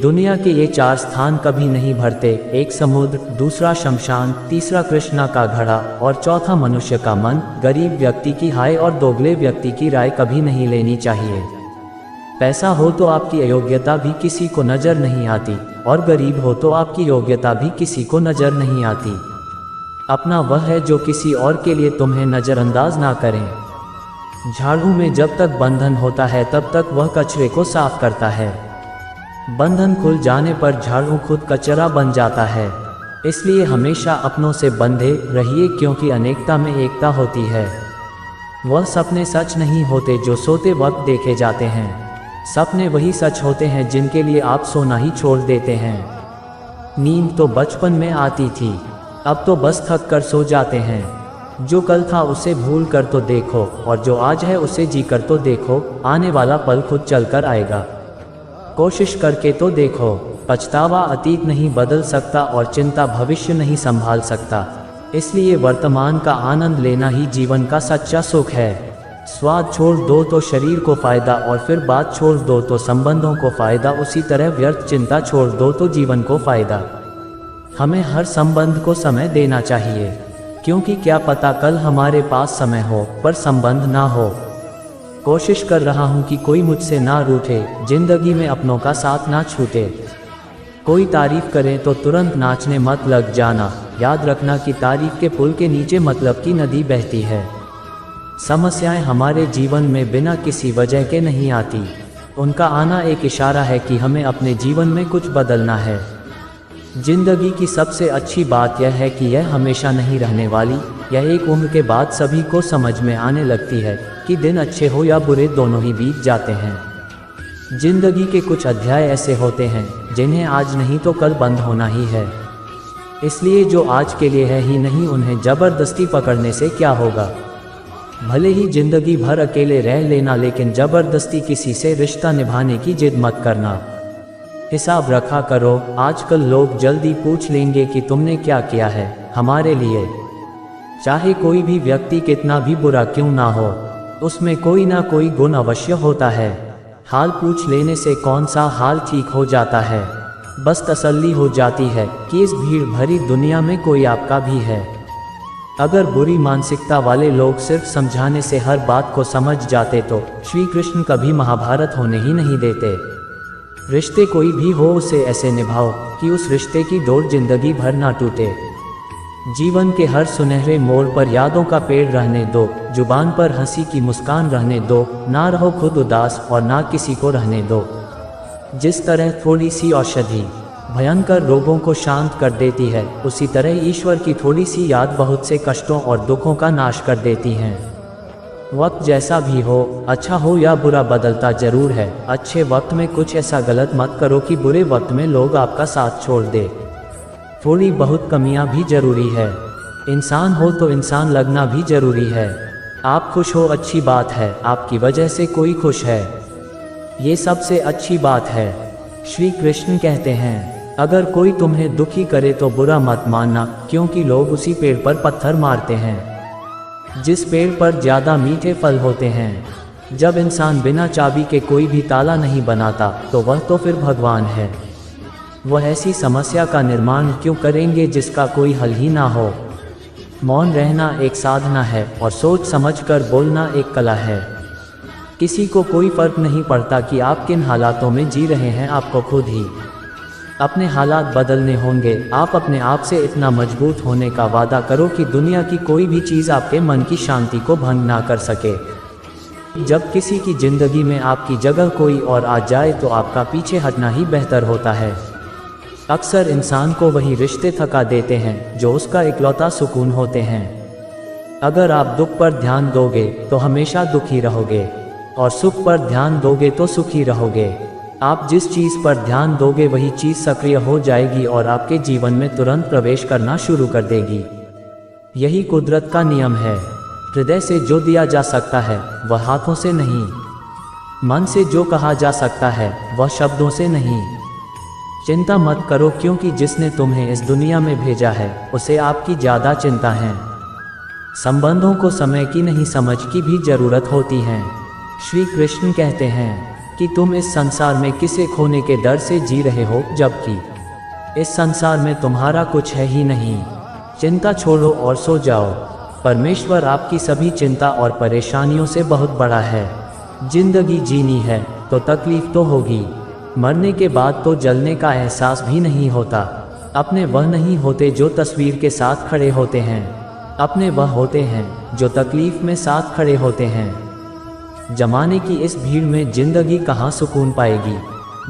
दुनिया के ये 4 स्थान कभी नहीं भरते, एक समुद्र, दूसरा शमशान, तीसरा कृष्णा का घड़ा और चौथा मनुष्य का मन। गरीब व्यक्ति की हाय और दोगले व्यक्ति की राय कभी नहीं लेनी चाहिए। पैसा हो तो आपकी अयोग्यता भी किसी को नजर नहीं आती, और गरीब हो तो आपकी योग्यता भी किसी को नजर नहीं आती। अपना वह है जो किसी और के लिए तुम्हें नजरअंदाज ना करें। झाड़ू में जब तक बंधन होता है तब तक वह कचरे को साफ करता है। बंधन खुल जाने पर झाड़ू खुद कचरा बन जाता है। इसलिए हमेशा अपनों से बंधे रहिए, क्योंकि अनेकता में एकता होती है। वह सपने सच नहीं होते जो सोते वक्त देखे जाते हैं। सपने वही सच होते हैं जिनके लिए आप सोना ही छोड़ देते हैं। नींद तो बचपन में आती थी, अब तो बस थक कर सो जाते हैं। जो कल था उसे भूल कर तो देखो, और जो आज है उसे जी कर तो देखो। आने वाला पल खुद चल कर आएगा, कोशिश करके तो देखो। पछतावा अतीत नहीं बदल सकता और चिंता भविष्य नहीं संभाल सकता। इसलिए वर्तमान का आनंद लेना ही जीवन का सच्चा सुख है। स्वाद छोड़ दो तो शरीर को फायदा, और फिर बात छोड़ दो तो संबंधों को फायदा। उसी तरह व्यर्थ चिंता छोड़ दो तो जीवन को फायदा। हमें हर संबंध को समय देना चाहिए, क्योंकि क्या पता कल हमारे पास समय हो पर संबंध ना हो। कोशिश कर रहा हूँ कि कोई मुझसे ना रूठे, जिंदगी में अपनों का साथ ना छूटे। कोई तारीफ करे तो तुरंत नाचने मत लग जाना। याद रखना कि तारीफ के पुल के नीचे मतलब की नदी बहती है। समस्याएं हमारे जीवन में बिना किसी वजह के नहीं आती। उनका आना एक इशारा है कि हमें अपने जीवन में कुछ बदलना है। जिंदगी की सबसे अच्छी बात यह है कि यह हमेशा नहीं रहने वाली। यह एक उम्र के बाद सभी को समझ में आने लगती है कि दिन अच्छे हो या बुरे दोनों ही बीत जाते हैं। जिंदगी के कुछ अध्याय ऐसे होते हैं जिन्हें आज नहीं तो कल बंद होना ही है। इसलिए जो आज के लिए है ही नहीं, उन्हें जबरदस्ती पकड़ने से क्या होगा। भले ही जिंदगी भर अकेले रह लेना, लेकिन जबरदस्ती किसी से रिश्ता निभाने की जिद मत करना। हिसाब रखा करो। आजकल लोग जल्दी पूछ लेंगे कि तुमने क्या किया है हमारे लिए। चाहे कोई भी व्यक्ति कितना भी बुरा क्यों ना हो, उसमें कोई ना कोई गुण अवश्य होता है। हाल पूछ लेने से कौन सा हाल ठीक हो जाता है। बस तसल्ली हो जाती है कि इस भीड़ भरी दुनिया में कोई आपका भी है। अगर बुरी मानसिकता वाले लोग सिर्फ समझाने से हर बात को समझ जाते तो श्री कृष्ण कभी महाभारत होने ही नहीं देते। रिश्ते कोई भी हो, उसे ऐसे निभाओ कि उस रिश्ते की डोर जिंदगी भर ना टूटे। जीवन के हर सुनहरे मोड़ पर यादों का पेड़ रहने दो। जुबान पर हंसी की मुस्कान रहने दो। ना रहो खुद उदास और ना किसी को रहने दो। जिस तरह थोड़ी सी औषधि भयंकर रोगों को शांत कर देती है, उसी तरह ईश्वर की थोड़ी सी याद बहुत से कष्टों और दुखों का नाश कर देती हैं। वक्त जैसा भी हो, अच्छा हो या बुरा, बदलता जरूर है। अच्छे वक्त में कुछ ऐसा गलत मत करो कि बुरे वक्त में लोग आपका साथ छोड़ दे। थोड़ी बहुत कमियां भी जरूरी है। इंसान हो तो इंसान लगना भी जरूरी है। आप खुश हो अच्छी बात है, आपकी वजह से कोई खुश है, ये सबसे अच्छी बात है। श्री कृष्ण कहते हैं, अगर कोई तुम्हें दुखी करे तो बुरा मत मानना, क्योंकि लोग उसी पेड़ पर पत्थर मारते हैं जिस पेड़ पर ज़्यादा मीठे फल होते हैं। जब इंसान बिना चाबी के कोई भी ताला नहीं बनाता तो वह तो फिर भगवान है। वह ऐसी समस्या का निर्माण क्यों करेंगे जिसका कोई हल ही ना हो। मौन रहना एक साधना है और सोच समझकर बोलना एक कला है। किसी को कोई फर्क नहीं पड़ता कि आप किन हालातों में जी रहे हैं, आपको खुद ही अपने हालात बदलने होंगे। आप अपने आप से इतना मजबूत होने का वादा करो कि दुनिया की कोई भी चीज़ आपके मन की शांति को भंग ना कर सके। जब किसी की जिंदगी में आपकी जगह कोई और आ जाए तो आपका पीछे हटना ही बेहतर होता है। अक्सर इंसान को वही रिश्ते थका देते हैं जो उसका इकलौता सुकून होते हैं। अगर आप दुख पर ध्यान दोगे तो हमेशा दुखी रहोगे, और सुख पर ध्यान दोगे तो सुखी रहोगे। आप जिस चीज़ पर ध्यान दोगे वही चीज़ सक्रिय हो जाएगी और आपके जीवन में तुरंत प्रवेश करना शुरू कर देगी। यही कुदरत का नियम है। हृदय से जो दिया जा सकता है वह हाथों से नहीं, मन से जो कहा जा सकता है वह शब्दों से नहीं। चिंता मत करो, क्योंकि जिसने तुम्हें इस दुनिया में भेजा है उसे आपकी ज़्यादा चिंता है। संबंधों को समय की नहीं समझ की भी जरूरत होती है। श्री कृष्ण कहते हैं कि तुम इस संसार में किसे खोने के डर से जी रहे हो, जबकि इस संसार में तुम्हारा कुछ है ही नहीं। चिंता छोड़ो और सो जाओ। परमेश्वर आपकी सभी चिंता और परेशानियों से बहुत बड़ा है। जिंदगी जीनी है तो तकलीफ तो होगी। मरने के बाद तो जलने का एहसास भी नहीं होता। अपने वह नहीं होते जो तस्वीर के साथ खड़े होते हैं, अपने वह होते हैं जो तकलीफ में साथ खड़े होते हैं। जमाने की इस भीड़ में जिंदगी कहाँ सुकून पाएगी।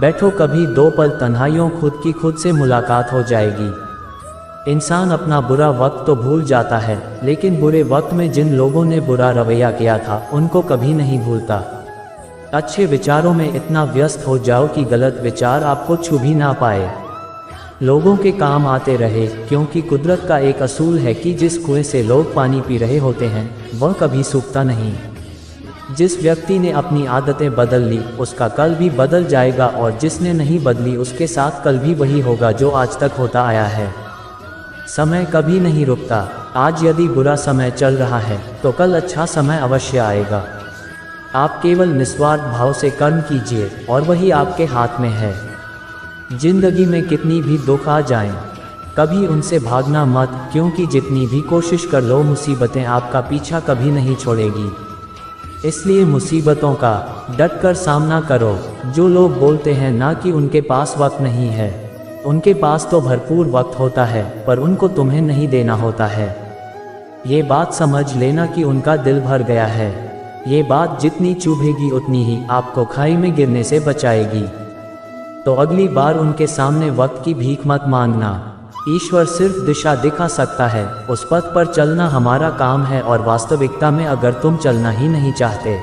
बैठो कभी दो पल तन्हाइयों, खुद की खुद से मुलाकात हो जाएगी। इंसान अपना बुरा वक्त तो भूल जाता है, लेकिन बुरे वक्त में जिन लोगों ने बुरा रवैया किया था उनको कभी नहीं भूलता। अच्छे विचारों में इतना व्यस्त हो जाओ कि गलत विचार आपको छू भी ना पाए। लोगों के काम आते रहे, क्योंकि कुदरत का एक असूल है कि जिस कुएं से लोग पानी पी रहे होते हैं वह कभी सूखता नहीं। जिस व्यक्ति ने अपनी आदतें बदल ली उसका कल भी बदल जाएगा, और जिसने नहीं बदली उसके साथ कल भी वही होगा जो आज तक होता आया है। समय कभी नहीं रुकता। आज यदि बुरा समय चल रहा है तो कल अच्छा समय अवश्य आएगा। आप केवल निस्वार्थ भाव से कर्म कीजिए और वही आपके हाथ में है। जिंदगी में कितनी भी दुख आ जाएं, कभी उनसे भागना मत, क्योंकि जितनी भी कोशिश कर लो मुसीबतें आपका पीछा कभी नहीं छोड़ेगी। इसलिए मुसीबतों का डट कर सामना करो। जो लोग बोलते हैं ना कि उनके पास वक्त नहीं है, उनके पास तो भरपूर वक्त होता है, पर उनको तुम्हें नहीं देना होता है। ये बात समझ लेना कि उनका दिल भर गया है। ये बात जितनी चुभेगी उतनी ही आपको खाई में गिरने से बचाएगी। तो अगली बार उनके सामने वक्त की भीख मत मांगना। ईश्वर सिर्फ दिशा दिखा सकता है, उस पथ पर चलना हमारा काम है। और वास्तविकता में अगर तुम चलना ही नहीं चाहते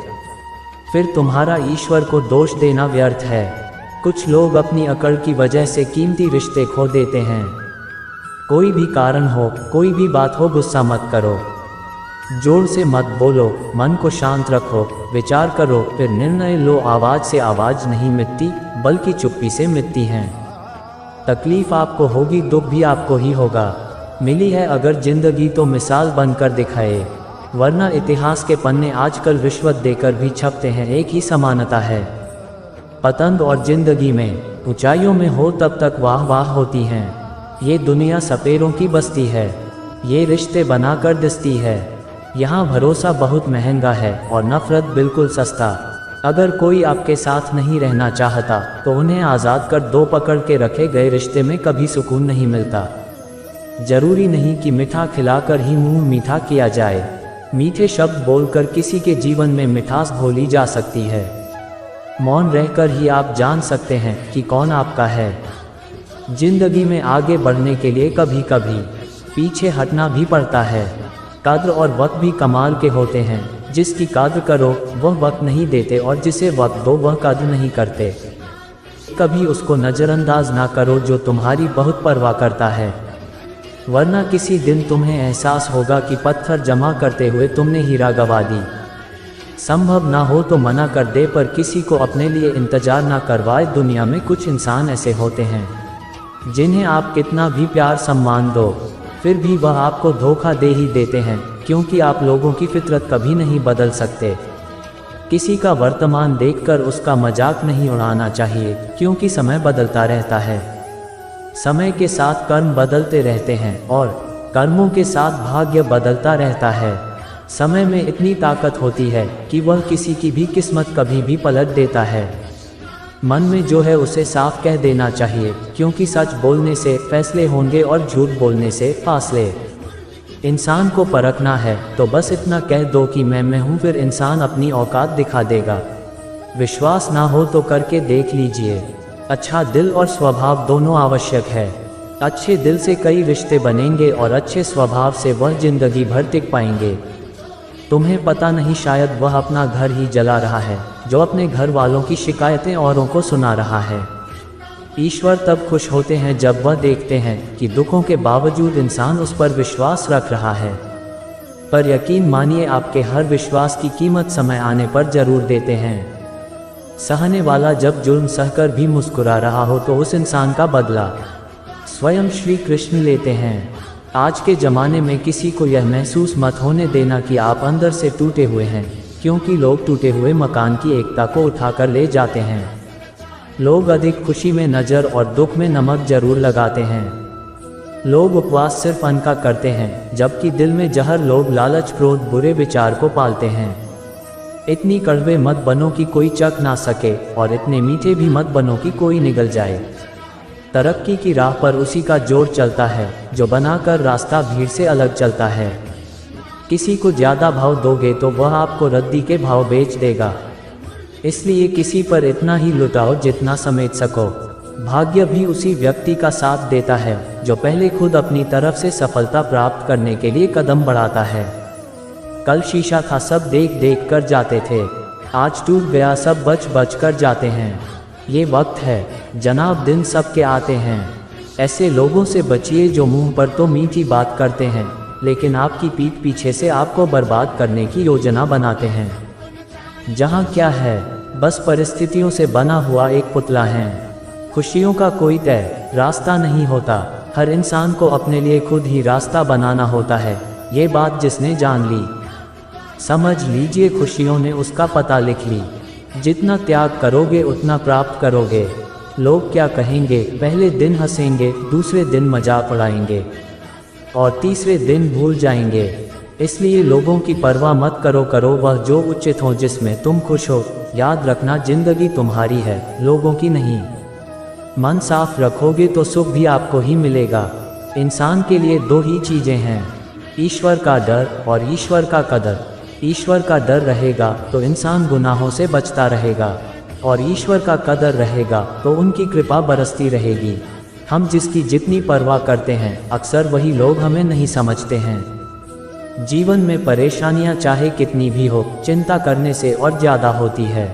फिर तुम्हारा ईश्वर को दोष देना व्यर्थ है। कुछ लोग अपनी अकड़ की वजह से कीमती रिश्ते खो देते हैं। कोई भी कारण हो, कोई भी बात हो, गुस्सा मत करो, जोर से मत बोलो, मन को शांत रखो, विचार करो, फिर निर्णय लो। आवाज़ से आवाज़ नहीं मिटती, बल्कि चुप्पी से मिटती हैं। तकलीफ आपको होगी, दुख भी आपको ही होगा। मिली है अगर जिंदगी तो मिसाल बनकर दिखाए, वरना इतिहास के पन्ने आजकल रिश्वत देकर भी छपते हैं। एक ही समानता है। पतंग और जिंदगी में ऊंचाइयों में हो तब तक वाह वाह होती हैं। ये दुनिया सपेरों की बस्ती है, ये रिश्ते बनाकर दिसती है। यहाँ भरोसा बहुत महंगा है और नफरत बिल्कुल सस्ता। अगर कोई आपके साथ नहीं रहना चाहता तो उन्हें आज़ाद कर दो। पकड़ के रखे गए रिश्ते में कभी सुकून नहीं मिलता। जरूरी नहीं कि मीठा खिलाकर ही मुंह मीठा किया जाए। मीठे शब्द बोलकर किसी के जीवन में मिठास घोली जा सकती है। मौन रहकर ही आप जान सकते हैं कि कौन आपका है। जिंदगी में आगे बढ़ने के लिए कभी कभी पीछे हटना भी पड़ता है। कद्र और वक्त भी कमाल के होते हैं। जिसकी कद्र करो वह वक्त नहीं देते, और जिसे वक्त दो वह कद्र नहीं करते। कभी उसको नज़रअंदाज ना करो जो तुम्हारी बहुत परवाह करता है, वरना किसी दिन तुम्हें एहसास होगा कि पत्थर जमा करते हुए तुमने हीरा गंवा दी। संभव ना हो तो मना कर दे, पर किसी को अपने लिए इंतजार ना करवाए। दुनिया में कुछ इंसान ऐसे होते हैं जिन्हें आप कितना भी प्यार सम्मान दो फिर भी वह आपको धोखा दे ही देते हैं, क्योंकि आप लोगों की फितरत कभी नहीं बदल सकते। किसी का वर्तमान देखकर उसका मजाक नहीं उड़ाना चाहिए, क्योंकि समय बदलता रहता है। समय के साथ कर्म बदलते रहते हैं और कर्मों के साथ भाग्य बदलता रहता है। समय में इतनी ताकत होती है कि वह किसी की भी किस्मत कभी भी पलट देता है। मन में जो है उसे साफ कह देना चाहिए, क्योंकि सच बोलने से फैसले होंगे और झूठ बोलने से फासले। इंसान को परखना है तो बस इतना कह दो कि मैं हूँ, फिर इंसान अपनी औकात दिखा देगा। विश्वास ना हो तो करके देख लीजिए। अच्छा दिल और स्वभाव दोनों आवश्यक है। अच्छे दिल से कई रिश्ते बनेंगे और अच्छे स्वभाव से वह जिंदगी भर टिक पाएंगे। तुम्हें पता नहीं, शायद वह अपना घर ही जला रहा है जो अपने घर वालों की शिकायतें औरों को सुना रहा है। ईश्वर तब खुश होते हैं जब वह देखते हैं कि दुखों के बावजूद इंसान उस पर विश्वास रख रहा है। पर यकीन मानिए, आपके हर विश्वास की कीमत समय आने पर जरूर देते हैं। सहने वाला जब जुर्म सहकर भी मुस्कुरा रहा हो तो उस इंसान का बदला स्वयं श्री कृष्ण लेते हैं। आज के ज़माने में किसी को यह महसूस मत होने देना कि आप अंदर से टूटे हुए हैं, क्योंकि लोग टूटे हुए मकान की एकता को उठाकर ले जाते हैं। लोग अधिक खुशी में नज़र और दुख में नमक जरूर लगाते हैं। लोग उपवास सिर्फ अन्न का करते हैं, जबकि दिल में जहर लोग लालच, क्रोध, बुरे विचार को पालते हैं। इतनी कड़वे मत बनो कि कोई चख ना सके, और इतने मीठे भी मत बनो कि कोई निगल जाए। तरक्की की राह पर उसी का जोर चलता है जो बनाकर रास्ता भीड़ से अलग चलता है। किसी को ज़्यादा भाव दोगे तो वह आपको रद्दी के भाव बेच देगा। इसलिए किसी पर इतना ही लुटाओ जितना समेट सको। भाग्य भी उसी व्यक्ति का साथ देता है जो पहले खुद अपनी तरफ से सफलता प्राप्त करने के लिए कदम बढ़ाता है। कल शीशा था, सब देख देख कर जाते थे, आज टूट गया, सब बच बच कर जाते हैं। ये वक्त है जनाब, दिन सबके आते हैं। ऐसे लोगों से बचिए जो मुंह पर तो मीठी बात करते हैं, लेकिन आपकी पीठ पीछे से आपको बर्बाद करने की योजना बनाते हैं। जहाँ क्या है, बस परिस्थितियों से बना हुआ एक पुतला है। खुशियों का कोई तय रास्ता नहीं होता, हर इंसान को अपने लिए खुद ही रास्ता बनाना होता है। ये बात जिसने जान ली, समझ लीजिए खुशियों ने उसका पता लिख ली। जितना त्याग करोगे उतना प्राप्त करोगे। लोग क्या कहेंगे, पहले दिन हंसेंगे, दूसरे दिन मजाक उड़ाएंगे और तीसरे दिन भूल जाएंगे। इसलिए लोगों की परवाह मत करो वह जो उचित हो, जिसमें तुम खुश हो। याद रखना, जिंदगी तुम्हारी है, लोगों की नहीं। मन साफ रखोगे तो सुख भी आपको ही मिलेगा। इंसान के लिए दो ही चीज़ें हैं, ईश्वर का डर और ईश्वर का कदर। ईश्वर का डर रहेगा तो इंसान गुनाहों से बचता रहेगा, और ईश्वर का कदर रहेगा तो उनकी कृपा बरसती रहेगी। हम जिसकी जितनी परवाह करते हैं, अक्सर वही लोग हमें नहीं समझते हैं। जीवन में परेशानियां चाहे कितनी भी हो, चिंता करने से और ज़्यादा होती है।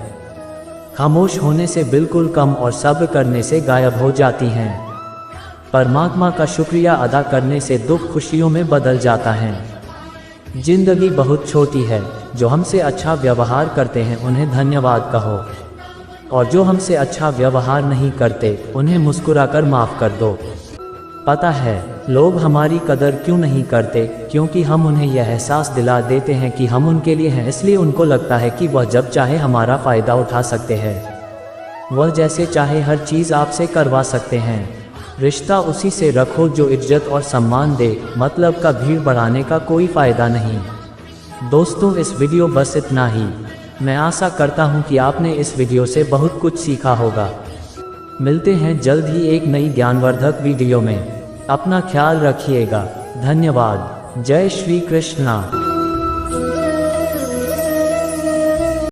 खामोश होने से बिल्कुल कम और सब्र करने से गायब हो जाती हैं। परमात्मा का शुक्रिया अदा करने से दुख खुशियों में बदल जाता है। जिंदगी बहुत छोटी है, जो हमसे अच्छा व्यवहार करते हैं उन्हें धन्यवाद कहो, और जो हमसे अच्छा व्यवहार नहीं करते उन्हें मुस्कुराकर माफ़ कर दो। पता है लोग हमारी कदर क्यों नहीं करते, क्योंकि हम उन्हें यह एहसास दिला देते हैं कि हम उनके लिए हैं। इसलिए उनको लगता है कि वह जब चाहे हमारा फ़ायदा उठा सकते हैं। वह जैसे चाहे हर चीज़ आपसे करवा सकते हैं। रिश्ता उसी से रखो जो इज्जत और सम्मान दे, मतलब का भीड़ बढ़ाने का कोई फ़ायदा नहीं। दोस्तों, इस वीडियो बस इतना ही। मैं आशा करता हूँ कि आपने इस वीडियो से बहुत कुछ सीखा होगा। मिलते हैं जल्द ही एक नई ज्ञानवर्धक वीडियो में। अपना ख्याल रखिएगा। धन्यवाद। जय श्री कृष्णा।